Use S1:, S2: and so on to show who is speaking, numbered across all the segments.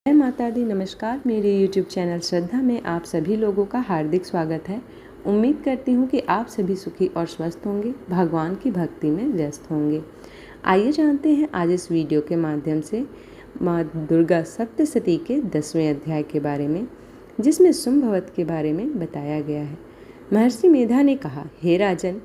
S1: जय माता दी। नमस्कार। मेरे YouTube चैनल श्रद्धा में आप सभी लोगों का हार्दिक स्वागत है। उम्मीद करती हूँ कि आप सभी सुखी और स्वस्थ होंगे, भगवान की भक्ति में व्यस्त होंगे। आइए जानते हैं आज इस वीडियो के माध्यम से माँ दुर्गा सप्तशती के 10वें अध्याय के बारे में, जिसमें शुंभवत के बारे में बताया गया है। महर्षि मेधा ने कहा, हे राजन,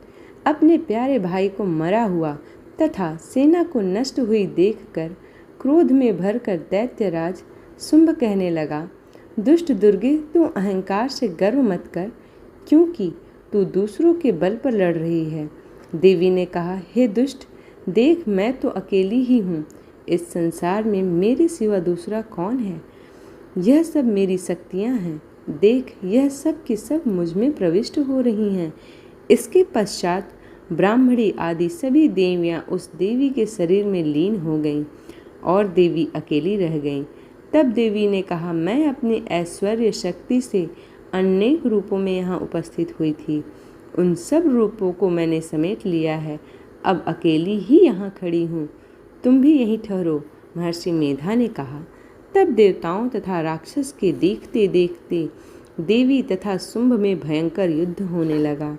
S1: अपने प्यारे भाई को मरा हुआ तथा सेना को नष्ट हुई देखकर क्रोध में भरकर दैत्यराज शुंभ कहने लगा, दुष्ट दुर्गे, तू अहंकार से गर्व मत कर, क्योंकि तू दूसरों के बल पर लड़ रही है। देवी ने कहा, हे दुष्ट, देख, मैं तो अकेली ही हूँ। इस संसार में मेरे सिवा दूसरा कौन है? यह सब मेरी शक्तियाँ हैं। देख, यह सब की सब मुझ में प्रविष्ट हो रही हैं। इसके पश्चात ब्राह्मणी आदि सभी देवियाँ उस देवी के शरीर में लीन हो गईं और देवी अकेली रह गईं। तब देवी ने कहा, मैं अपनी ऐश्वर्य शक्ति से अनेक रूपों में यहाँ उपस्थित हुई थी। उन सब रूपों को मैंने समेट लिया है। अब अकेली ही यहाँ खड़ी हूँ। तुम भी यहीं ठहरो, महर्षि मेधा ने कहा। तब देवताओं तथा राक्षस के देखते देखते देवी तथा शुंभ में भयंकर युद्ध होने लगा।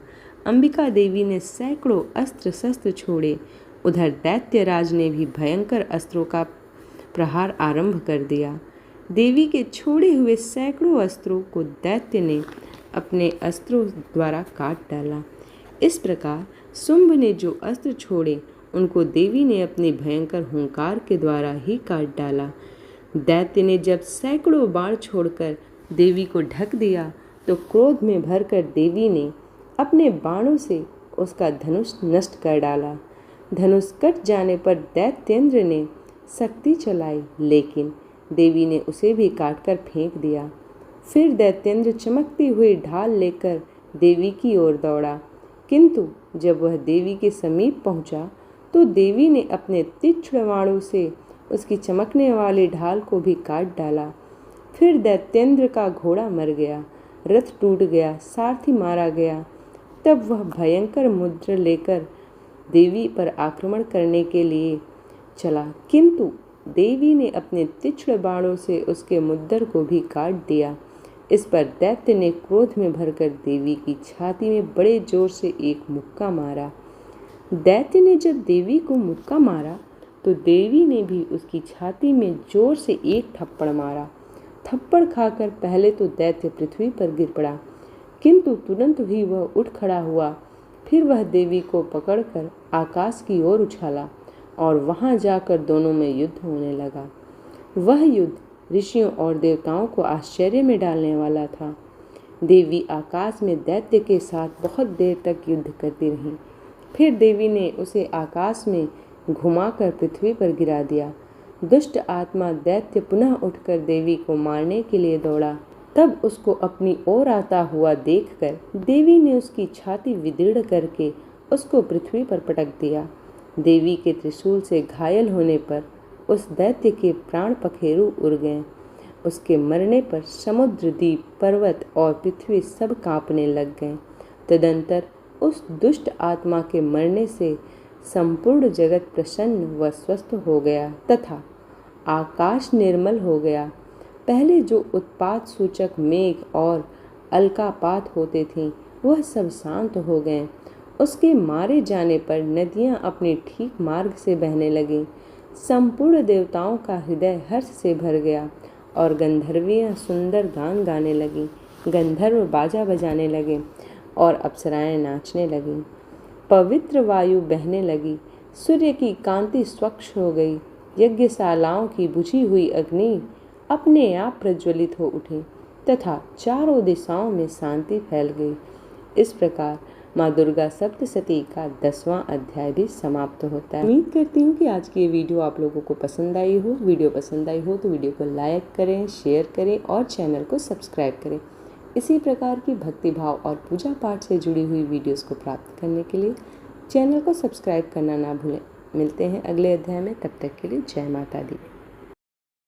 S1: अंबिका देवी ने सैकड़ों अस्त्र शस्त्र छोड़े। उधर दैत्यराज ने भी भयंकर अस्त्रों का प्रहार आरंभ कर दिया। देवी के छोड़े हुए सैकड़ों अस्त्रों को दैत्य ने अपने अस्त्रों द्वारा काट डाला। इस प्रकार शुंभ ने जो अस्त्र छोड़े उनको देवी ने अपने भयंकर हुंकार के द्वारा ही काट डाला। दैत्य ने जब सैकड़ों बाण छोड़कर देवी को ढक दिया तो क्रोध में भरकर देवी ने अपने बाणों से उसका धनुष नष्ट कर डाला। धनुष कट जाने पर दैत्येंद्र ने शक्ति चलाई, लेकिन देवी ने उसे भी काटकर फेंक दिया। फिर दैत्येंद्र चमकती हुई ढाल लेकर देवी की ओर दौड़ा, किंतु जब वह देवी के समीप पहुंचा तो देवी ने अपने तीक्ष्ण बाणों से उसकी चमकने वाली ढाल को भी काट डाला। फिर दैत्येंद्र का घोड़ा मर गया, रथ टूट गया, सारथी मारा गया। तब वह भयंकर मुद्रा लेकर देवी पर आक्रमण करने के लिए चला, किंतु देवी ने अपने तीक्ष्ण बाणों से उसके मुद्दर को भी काट दिया। इस पर दैत्य ने क्रोध में भरकर देवी की छाती में बड़े जोर से एक मुक्का मारा। दैत्य ने जब देवी को मुक्का मारा तो देवी ने भी उसकी छाती में जोर से एक थप्पड़ मारा। थप्पड़ खाकर पहले तो दैत्य पृथ्वी पर गिर पड़ा, किंतु तुरंत ही वह उठ खड़ा हुआ। फिर वह देवी को पकड़कर आकाश की ओर उछाला और वहां जाकर दोनों में युद्ध होने लगा। वह युद्ध ऋषियों और देवताओं को आश्चर्य में डालने वाला था। देवी आकाश में दैत्य के साथ बहुत देर तक युद्ध करती रही। फिर देवी ने उसे आकाश में घुमाकर पृथ्वी पर गिरा दिया। दुष्ट आत्मा दैत्य पुनः उठकर देवी को मारने के लिए दौड़ा। तब उसको अपनी ओर आता हुआ देखकर देवी ने उसकी छाती विदीर्ण करके उसको पृथ्वी पर पटक दिया। देवी के त्रिशूल से घायल होने पर उस दैत्य के प्राण पखेरु उड़ गए। उसके मरने पर समुद्र, द्वीप, पर्वत और पृथ्वी सब कांपने लग गए। तदंतर उस दुष्ट आत्मा के मरने से संपूर्ण जगत प्रसन्न व स्वस्थ हो गया तथा आकाश निर्मल हो गया। पहले जो उत्पात सूचक मेघ और अलकापात होते थे वह सब शांत हो गए। उसके मारे जाने पर नदियां अपने ठीक मार्ग से बहने लगीं। संपूर्ण देवताओं का हृदय हर्ष से भर गया और गंधर्वियां सुंदर गान गाने लगीं। गंधर्व बाजा बजाने लगे और अप्सराएं नाचने लगीं। पवित्र वायु बहने लगी। सूर्य की कांति स्वच्छ हो गई। यज्ञशालाओं की बुझी हुई अग्नि अपने आप प्रज्वलित हो उठी तथा चारों दिशाओं में शांति फैल गई। इस प्रकार माँ दुर्गा सप्तशती का 10वां अध्याय भी समाप्त होता है। उम्मीद करती हूँ कि आज की ये वीडियो आप लोगों को पसंद आई हो। वीडियो पसंद आई हो तो वीडियो को लाइक करें, शेयर करें और चैनल को सब्सक्राइब करें। इसी प्रकार की भक्तिभाव और पूजा पाठ से जुड़ी हुई वीडियोस को प्राप्त करने के लिए चैनल को सब्सक्राइब करना ना भूलें। मिलते हैं अगले अध्याय में, तब तक के लिए जय माता दी।